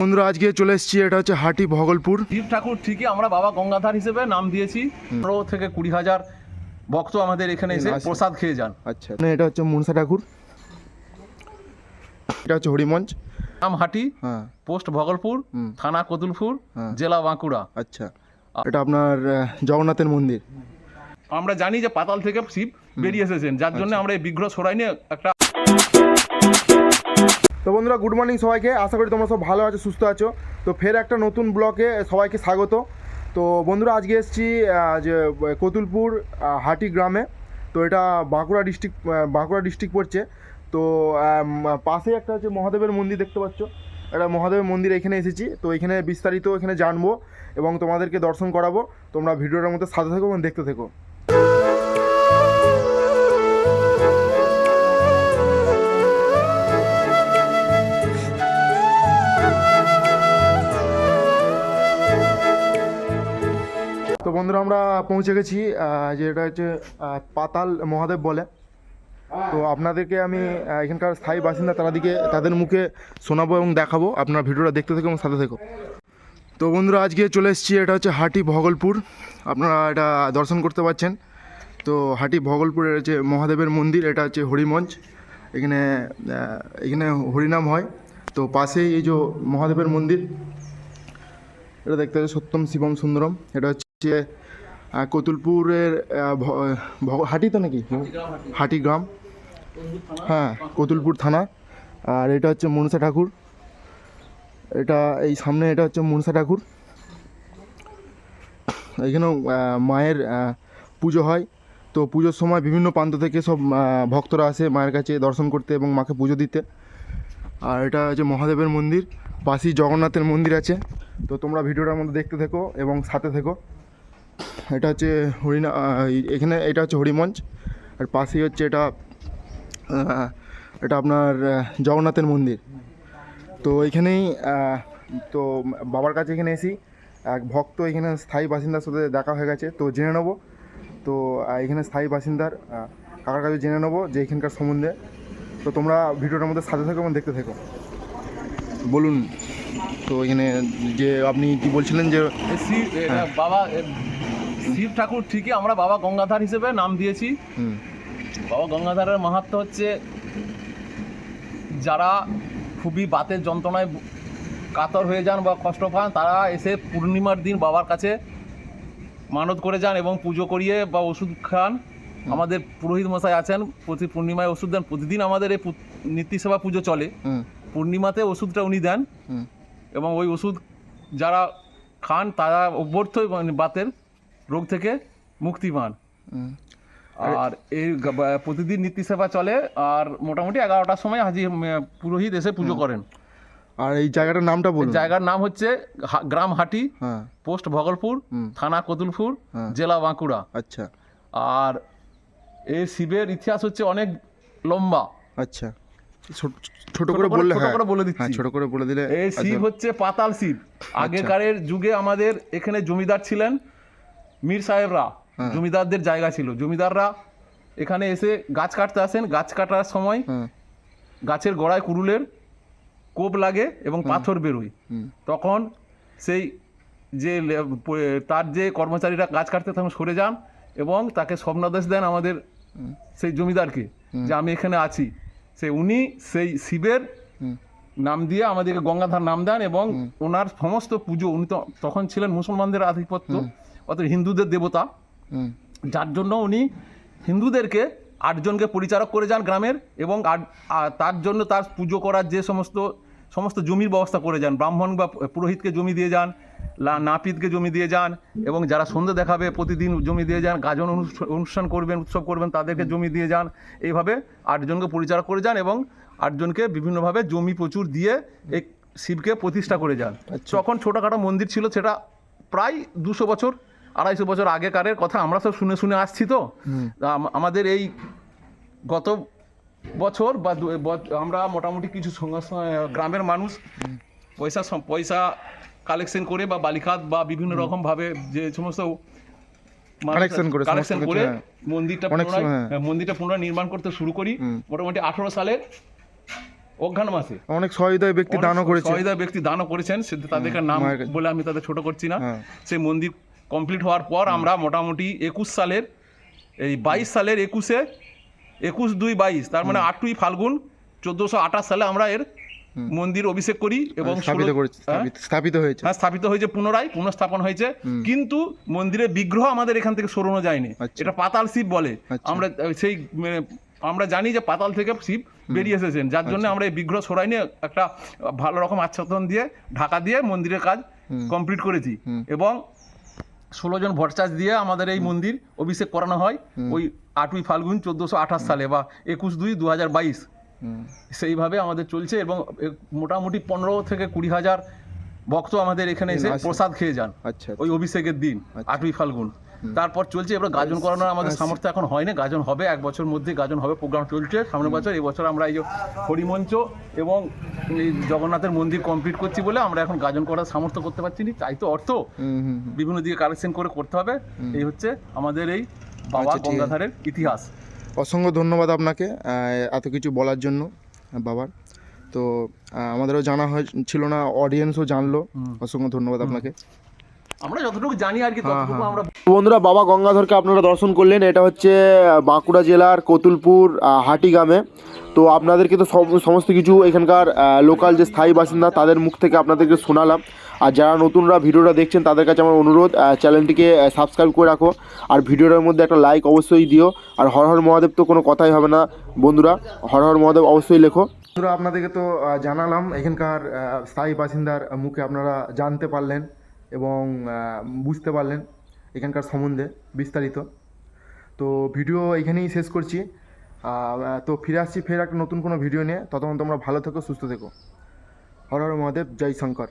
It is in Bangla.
বন্ধুরা আজকে চলে এসেছি, এটা হচ্ছে হাটি ভগলপুর। শিব ঠাকুর ঠিকই আমরা বাবা গঙ্গাধর হিসেবে নাম দিয়েছি। 15 থেকে 20,000 ভক্ত আমাদের এখানে এসে প্রসাদ খেয়ে যান। আচ্ছা, এটা হচ্ছে মনসা ঠাকুর, এটা হচ্ছে হরিমঞ্চ, নাম হাটি, হ্যাঁ, পোস্ট ভগলপুর, থানা কতুলপুর, জেলা বাঁকুড়া। আচ্ছা, এটা আপনার জগন্নাথের মন্দির। আমরা জানি যে পাতাল থেকে শিব বেরিয়ে এসেছেন, যার জন্য আমরা এই বিগ্রহ সরাই নিয়ে একটা। তো বন্ধুরা গুড মর্নিং সবাইকে, আশা করি তোমরা সব ভালো আছো, সুস্থ আছো। তো ফের একটা নতুন ব্লগে সবাইকে স্বাগত। তো বন্ধুরা আজকে এসেছি যে কতুলপুর হাটি গ্রামে। তো এটা বাঁকুড়া ডিস্ট্রিক্ট পড়ছে। তো পাশে একটা হচ্ছে মহাদেবের মন্দির দেখতে পাচ্ছ, একটা মহাদেবের মন্দির, এখানে এসেছি। তো এখানে বিস্তারিত এখানে জানবো এবং তোমাদেরকে দর্শন করাবো। তোমরা ভিডিওটার মধ্যে সাথে থেকো এবং দেখতে থেকো। তো বন্ধুরা আমরা পৌঁছে গেছি, যেটা হচ্ছে পাতাল মহাদেব বলে। তো আপনাদেরকে আমি এখানকার স্থায়ী বাসিন্দা তাদের মুখে শোনাবো এবং দেখাবো। আপনার ভিডিওটা দেখতে থেকো এবং সাথে থেকো। তো বন্ধুরা আজকে চলে এসেছি, এটা হচ্ছে হাটি ভগলপুর। আপনারা এটা দর্শন করতে পারছেন। তো হাটি ভগলপুরের হচ্ছে মহাদেবের মন্দির, এটা হচ্ছে হরিমঞ্চ। এখানে হরিনাম হয়। তো পাশেই এই যে মহাদেবের মন্দির, এটা দেখতে হচ্ছে সত্যম শিবম সুন্দরম। এটা হচ্ছে কতুলপুরের হাটি তো নাকি হাটি গ্রাম, হ্যাঁ, কতুলপুর থানা। আর এটা হচ্ছে মনসা ঠাকুর, এটা এই সামনে, এটা হচ্ছে মনসা ঠাকুর। এখানেও মায়ের পুজো হয়। তো পুজোর সময় বিভিন্ন প্রান্ত থেকে সব ভক্তরা আসে মায়ের কাছে দর্শন করতে এবং মাকে পুজো দিতে। আর এটা হচ্ছে মহাদেবের মন্দির, পাশেই জগন্নাথের মন্দির আছে। তো তোমরা ভিডিওটার মধ্যে দেখতে থেকো এবং সাথে থেকো। এটা হচ্ছে এখানে এটা হচ্ছে হরিমঞ্চ। আর পাশেই হচ্ছে এটা আপনার জগন্নাথের মন্দির। তো এখানেই তো বাবার কাছে এখানে এসি এক ভক্ত এখানে স্থায়ী বাসিন্দার সাথে দেখা হয়ে গেছে। তো জেনে নেবো, তো এখানে স্থায়ী বাসিন্দার কাকার কাছে জেনে নেবো যে এখানকার সম্বন্ধে। তো তোমরা ভিডিওটার মধ্যে সাথে থেকো এবং দেখতে থেকো। বলুন, তো এখানে যে আপনি কি বলছিলেন যে বাবা শিব ঠাকুর ঠিকই আমরা বাবা গঙ্গাধর হিসেবে নাম দিয়েছি। বাবা গঙ্গাধরের মাহাত্ম্য হচ্ছে, যারা খুবই বাতের যন্ত্রণায় কাতর হয়ে যান বা কষ্ট পান, তারা এসে পূর্ণিমার দিন বাবার কাছে মানত করে যান এবং পুজো করিয়ে বা ওষুধ খান। আমাদের পুরোহিত মশাই আছেন, প্রতি পূর্ণিমায় ওষুধ দেন। প্রতিদিন আমাদের এই নীতি সেবা পুজো চলে। পূর্ণিমাতে ওষুধটা উনি দেন এবং ওই ওষুধ যারা খান তারা অভ্যর্থ বাতের রোগ থেকে মুক্তি পান। আর এই প্রতিদিন নীতি সেবা চলে। আর মোটামুটি 11টার সময় হাজি পুরোহিত এসে পুজো করেন। আর এই জায়গাটার নামটা বলুন। জায়গার নাম হচ্ছে গ্রাম হাটি, পোস্ট ভগলপুর, থানা কতুলপুর, জেলা বাঁকুড়া। আচ্ছা। আর এই শিবের ইতিহাস হচ্ছে অনেক লম্বা। আচ্ছা, ছোট করে বললে, বলে দিচ্ছি, ছোট করে বলে দিলে। এই শিব হচ্ছে পাতাল শিব। আগেকারের যুগে আমাদের এখানে জমিদার ছিলেন, মীর সাহেবরা, জমিদারদের জায়গা ছিল। জমিদাররা এখানে এসে গাছ কাটতে আসেন। গাছ কাটার সময় গাছের গোড়ায় কুড়ুলের কোপ লাগে এবং পাথর বেরোয়। তখন সেই যে তার যে কর্মচারীরা গাছ কাটতে তখন সরে যান এবং তাকে স্বপ্নাদেশ দেন আমাদের সেই জমিদারকে, যে আমি এখানে আছি। উনি সেই শিবের নাম দিয়ে আমাদেরকে গঙ্গাধর নাম দেন এবং ওনার সমস্ত পুজো, উনি তো তখন ছিলেন মুসলমানদের আধিপত্য, অর্থাৎ হিন্দুদের দেবতা, যার জন্য উনি হিন্দুদেরকে 8 জনকে পরিচারক করে যান গ্রামের। এবং তার জন্য তার পুজো করার যে সমস্ত জমির ব্যবস্থা করে যান। ব্রাহ্মণ বা পুরোহিতকে জমি দিয়ে যান, নাপিতকে জমি দিয়ে যান, এবং যারা সন্ধ্যে দেখাবে প্রতিদিন জমি দিয়ে যান। গাজন অনুষ্ঠান করবেন, উৎসব করবেন, তাদেরকে জমি দিয়ে যান। এইভাবে 8 জনকে পরিচালক করে যান এবং 8 জনকে বিভিন্নভাবে জমি প্রচুর দিয়ে এই শিবকে প্রতিষ্ঠা করে যান। তখন ছোটোখাটো মন্দির ছিল, সেটা প্রায় 200 বছর 250 বছর আগেকারের কথা আমরা সব শুনে শুনে আসছি। তো আমাদের এই গত বছর বা আমরা মোটামুটি কিছু গ্রামের মানুষ পয়সা কালেকশন করে বা বালিখাত বা বিভিন্ন রকম ভাবে যে সমস্ত কালেকশন করে মন্দিরটা পুনরায় নির্মাণ করতে শুরু করি। মোটামুটি 18 সালের অঘ্রাণ মাসে অনেক সহৃদয় ব্যক্তি দানও করেছে। সহৃদয় ব্যক্তি দানও করেছেন, সে তাদেরকে নাম মায়ের কাছে। বলে আমি তাদের ছোট করছি না। হ্যাঁ। সেই মন্দির কমপ্লিট হওয়ার পর আমরা মোটামুটি 21 সালের এই 22 সালের 21/2/22 তার মানে 8ই ফাল্গুন 1428 সালে আমরা এর মন্দির অভিষেক করি এবং স্থাপিত হয়েছে। হ্যাঁ, স্থাপিত হয়েছে, পুনঃস্থাপন হয়েছে। কিন্তু মন্দিরের বিগ্রহ আমাদের এখান থেকে সরানো যায়নি। আচ্ছা। এটা পাতাল শিব বলে। আচ্ছা। আমরা সেই আমরা জানি যে পাতাল থেকে শিব বেরিয়ে এসেছেন, যার জন্য আমরা এই বিগ্রহ সরাইনি, একটা ভালো রকম আচ্ছাদন দিয়ে ঢাকা দিয়ে মন্দিরের কাজ কমপ্লিট করেছি। এবং 16 জন ভট্টাচার্য দিয়ে আমাদের এই মন্দির অভিষেক করানো হয় ওই 8ই ফাল্গুন 1428 সালে বা 21/2/2022। সেইভাবে আমাদের চলছে এবং মোটামুটি 15 থেকে 20 হাজার ভক্ত আমাদের এখানে এসে প্রসাদ খেয়ে যান আচ্ছা। ওই অভিষেকের দিন 8ই ফাল্গুন। তারপর চলছে, এবার গাজন করানোর আমাদের সামর্থ্য এখন হয়নি, গাজন হবে 1 বছর মধ্যে, গাজন হবে, প্রোগ্রাম চলছে সামনের বছর। এই বছর আমরা এই যে হরিমঞ্চ এবং এই জগন্নাথের মন্দির কমপ্লিট করছি বলে আমরা এখন গাজন করার সামর্থ্য করতে পারছি না, তাই তো অর্থ বিভিন্ন দিকে কালেকশন করে করতে হবে। এই হচ্ছে আমাদের এই বাবা গঙ্গাধারের ইতিহাস। অসংখ্য ধন্যবাদ আপনাকে এত কিছু বলার জন্য বাবার। তো আমাদেরও জানা ছিল না, অডিয়েন্সও জানলো। অসংখ্য ধন্যবাদ আপনাকে। আমরা যতটুকু জানি আর কি ততটুকু আমরা। বন্ধুরা, বাবা গঙ্গাধরকে আপনারা দর্শন করলেন। এটা হচ্ছে বাঁকুড়া জেলার কতুলপুর হাটি গ্রামে। তো আপনাদেরকে তো সমস্ত কিছু এখানকার লোকাল যে স্থায়ী বাসিন্দা তাদের মুখ থেকে আপনাদেরকে শোনালাম। আর যারা নতুনরা ভিডিওটা দেখছেন তাদের কাছে আমার অনুরোধ, চ্যানেলটিকে সাবস্ক্রাইব করে রাখো, আর ভিডিওটার মধ্যে একটা লাইক অবশ্যই দিও। আর হর হর মহাদেব তো কোনো কথাই হবে না বন্ধুরা, হর হর মহাদেব অবশ্যই লেখো। বন্ধুরা, আপনাদেরকে তো জানালাম, এখানকার স্থায়ী বাসিন্দার মুখে আপনারা জানতে পারলেন এবং বুঝতে পারলেন এখানকার সম্বন্ধে বিস্তারিত। তো ভিডিও এখানেই শেষ করছি। তো ফিরে আসছি ফের একটা নতুন কোনো ভিডিও নিয়ে। ততক্ষণ তোমরা ভালো থেকো, সুস্থ থেকো। হর হর মহাদেব, জয় শঙ্কর।